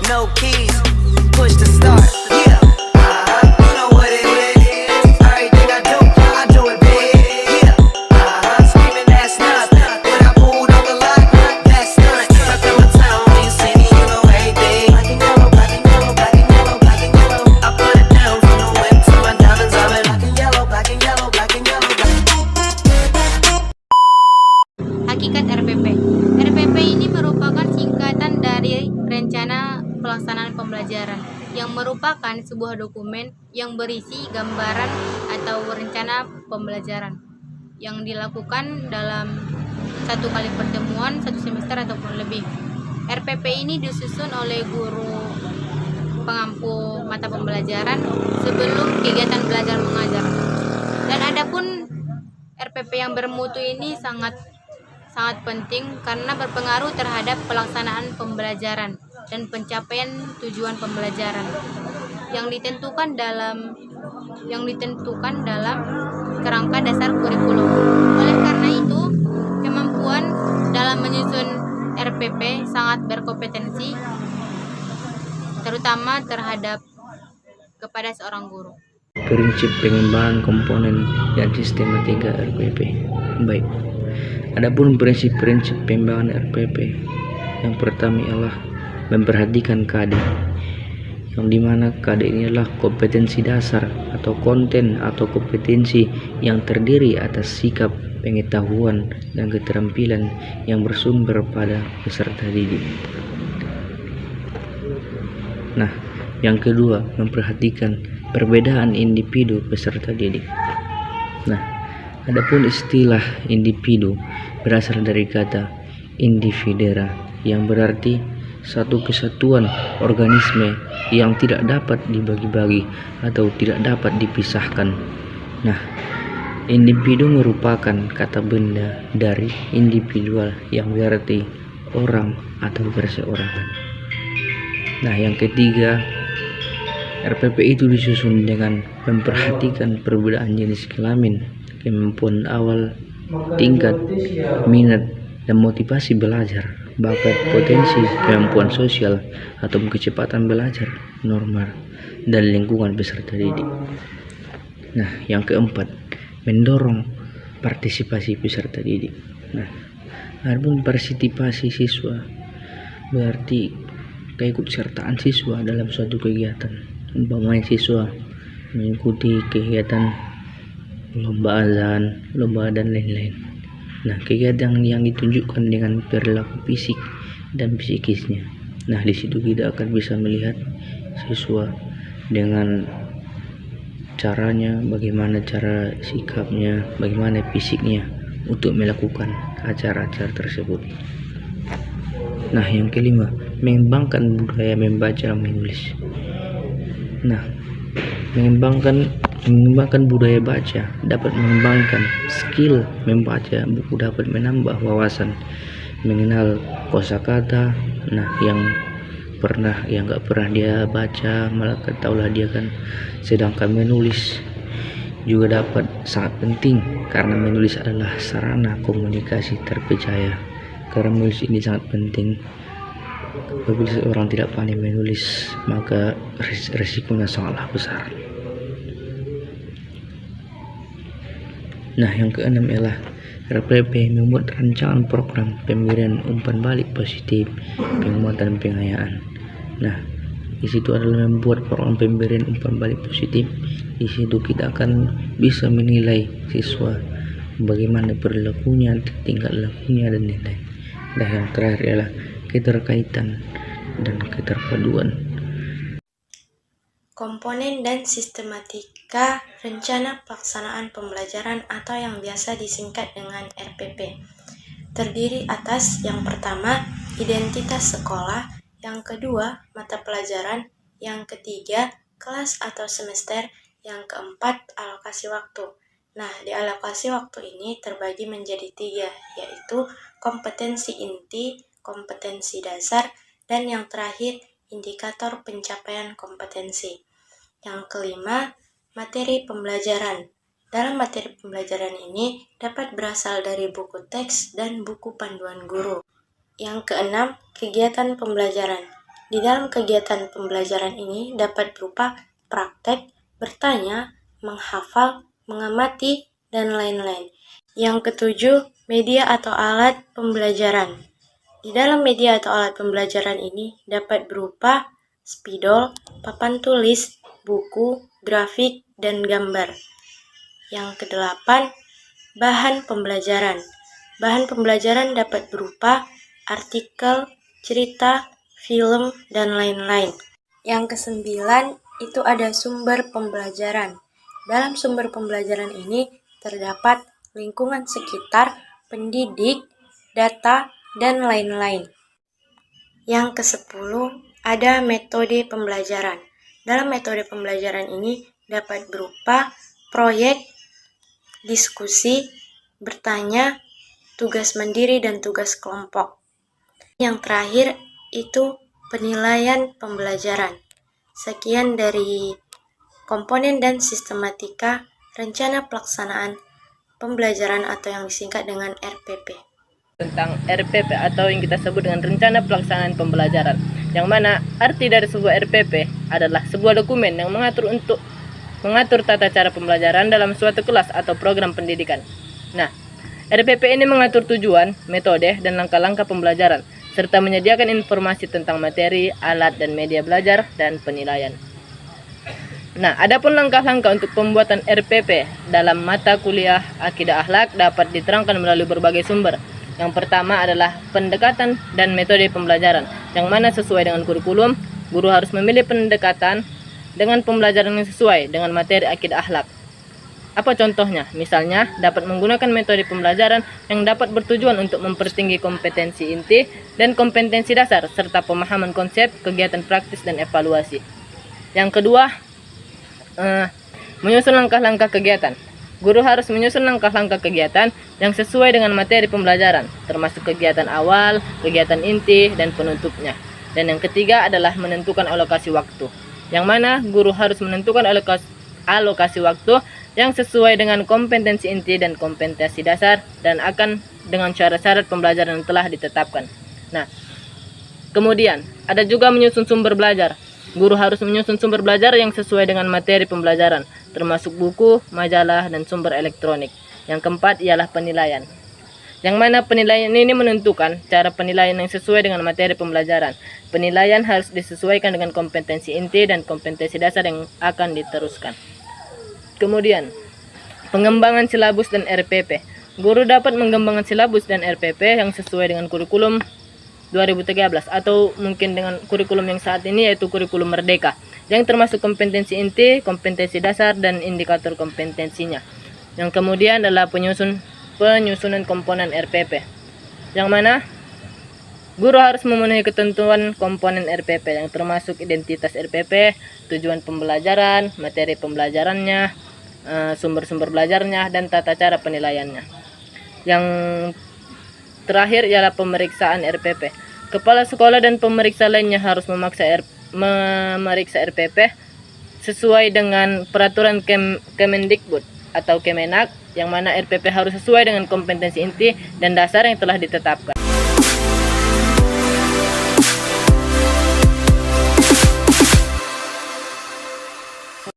no keys, push the start. Yeah, you know what it is. Everything I do it big. Yeah, screaming that's nothing. When I pulled on the lot, that's nothing. Stuck in my town, you see me, you know everything. Black and yellow, black and yellow, black and yellow, black and yellow. I put it down from the whip to my diamonds. I've been black and yellow, black and yellow, black and yellow. Hakikat RPP. RPP ini merupakan singkatan dari Rencana Pelaksanaan Pembelajaran, yang merupakan sebuah dokumen yang berisi gambaran atau rencana pembelajaran yang dilakukan dalam satu kali pertemuan, satu semester ataupun lebih. RPP ini disusun oleh guru pengampu mata pembelajaran sebelum kegiatan belajar mengajar. Dan adapun RPP yang bermutu ini sangat penting karena berpengaruh terhadap pelaksanaan pembelajaran dan pencapaian tujuan pembelajaran yang ditentukan dalam kerangka dasar kurikulum. Oleh karena itu, kemampuan dalam menyusun RPP sangat berkompetensi, terutama kepada seorang guru. Prinsip pengembangan komponen dan sistematika RPP. Baik. Adapun prinsip-prinsip pengembangan RPP, yang pertama ialah memperhatikan KD, yang dimana KD ini adalah kompetensi dasar atau konten atau kompetensi yang terdiri atas sikap, pengetahuan, dan keterampilan yang bersumber pada peserta didik. Nah, yang kedua, memperhatikan perbedaan individu peserta didik. Nah, adapun istilah individu berasal dari kata individera yang berarti satu kesatuan organisme yang tidak dapat dibagi-bagi atau tidak dapat dipisahkan. Nah, individu merupakan kata benda dari individual yang berarti orang atau perseorangan. Nah, yang ketiga, RPP itu disusun dengan memperhatikan perbedaan jenis kelamin, kemampuan awal, tingkat, minat, dan motivasi belajar, bakat, potensi, kemampuan sosial, atau kecepatan belajar, normal, dan lingkungan peserta didik. Nah, yang keempat, mendorong partisipasi peserta didik. Nah, adapun partisipasi siswa berarti keikutsertaan siswa dalam suatu kegiatan. Umpamanya siswa mengikuti kegiatan lomba azan, lomba dan lain-lain. Nah, kegiatan yang ditunjukkan dengan perilaku fisik dan psikisnya. Nah, di situ kita akan bisa melihat siswa dengan caranya, bagaimana cara sikapnya, bagaimana fisiknya untuk melakukan acara-acara tersebut. Nah, yang kelima, mengembangkan budaya membaca dan menulis. Nah, mengembangkan budaya baca dapat mengembangkan skill membaca buku, dapat menambah wawasan, mengenal kosakata. Nah, yang nggak pernah dia baca malah ketahuilah dia kan. Sedangkan menulis juga dapat sangat penting karena menulis adalah sarana komunikasi terpercaya. Karena menulis ini sangat penting. Apabila seorang tidak pandai menulis, maka resikonya sangatlah besar. Nah, yang keenam ialah RPP membuat rancangan program pemberian umpan balik positif, penguatan, pengayaan. Nah, di situ adalah membuat program pemberian umpan balik positif. Di situ kita akan bisa menilai siswa bagaimana perilakunya, tingkat lakunya, dan lain-lain. Dan yang terakhir ialah keterkaitan dan keterpaduan. Komponen dan sistematika rencana pelaksanaan pembelajaran atau yang biasa disingkat dengan RPP terdiri atas yang pertama, identitas sekolah, yang kedua, mata pelajaran, yang ketiga, kelas atau semester, yang keempat, alokasi waktu. Nah, di alokasi waktu ini terbagi menjadi 3, yaitu kompetensi inti, kompetensi dasar, dan yang terakhir, indikator pencapaian kompetensi. Yang kelima, materi pembelajaran. Dalam materi pembelajaran ini dapat berasal dari buku teks dan buku panduan guru. Yang keenam, kegiatan pembelajaran. Di dalam kegiatan pembelajaran ini dapat berupa praktek, bertanya, menghafal, mengamati, dan lain-lain. Yang ketujuh, media atau alat pembelajaran. Di dalam media atau alat pembelajaran ini dapat berupa spidol, papan tulis, buku, grafik, dan gambar. Yang kedelapan, bahan pembelajaran. Bahan pembelajaran dapat berupa artikel, cerita, film, dan lain-lain. Yang kesembilan, itu ada sumber pembelajaran. Dalam sumber pembelajaran ini terdapat lingkungan sekitar, pendidik, data, dan lain-lain. Yang kesepuluh, ada metode pembelajaran. Dalam metode pembelajaran ini dapat berupa proyek, diskusi, bertanya, tugas mandiri, dan tugas kelompok. Yang terakhir itu penilaian pembelajaran. Sekian dari komponen dan sistematika rencana pelaksanaan pembelajaran atau yang disingkat dengan RPP. Tentang RPP atau yang kita sebut dengan rencana pelaksanaan pembelajaran, yang mana arti dari sebuah RPP adalah sebuah dokumen yang mengatur tata cara pembelajaran dalam suatu kelas atau program pendidikan. Nah, RPP ini mengatur tujuan, metode, dan langkah-langkah pembelajaran, serta menyediakan informasi tentang materi, alat, dan media belajar, dan penilaian. Nah, adapun langkah-langkah untuk pembuatan RPP dalam mata kuliah Akidah Akhlak dapat diterangkan melalui berbagai sumber. Yang pertama adalah pendekatan dan metode pembelajaran, yang mana sesuai dengan kurikulum, guru harus memilih pendekatan dengan pembelajaran yang sesuai dengan materi Akidah Akhlak. Apa contohnya? Misalnya, dapat menggunakan metode pembelajaran yang dapat bertujuan untuk mempertinggi kompetensi inti dan kompetensi dasar, serta pemahaman konsep, kegiatan praktis, dan evaluasi. Yang kedua, menyusun langkah-langkah kegiatan. Guru harus menyusun langkah-langkah kegiatan yang sesuai dengan materi pembelajaran, termasuk kegiatan awal, kegiatan inti, dan penutupnya. Dan yang ketiga adalah menentukan alokasi waktu, yang mana guru harus menentukan alokasi waktu yang sesuai dengan kompetensi inti dan kompetensi dasar, dan akan dengan syarat-syarat pembelajaran yang telah ditetapkan. Nah, kemudian ada juga menyusun sumber belajar. Guru harus menyusun sumber belajar yang sesuai dengan materi pembelajaran, termasuk buku, majalah, dan sumber elektronik. Yang keempat ialah penilaian, yang mana penilaian ini menentukan cara penilaian yang sesuai dengan materi pembelajaran. Penilaian harus disesuaikan dengan kompetensi inti dan kompetensi dasar yang akan diteruskan. Kemudian, pengembangan silabus dan RPP. Guru dapat mengembangkan silabus dan RPP yang sesuai dengan kurikulum 2013 atau mungkin dengan kurikulum yang saat ini, yaitu kurikulum Merdeka, yang termasuk kompetensi inti, kompetensi dasar, dan indikator kompetensinya. Yang kemudian adalah penyusunan komponen RPP, yang mana guru harus memenuhi ketentuan komponen RPP yang termasuk identitas RPP, tujuan pembelajaran, materi pembelajarannya, sumber-sumber belajarnya, dan tata cara penilaiannya. Yang terakhir ialah pemeriksaan RPP. Kepala sekolah dan pemeriksa lainnya harus memeriksa RPP sesuai dengan peraturan Kemendikbud atau Kemenak, yang mana RPP harus sesuai dengan kompetensi inti dan dasar yang telah ditetapkan.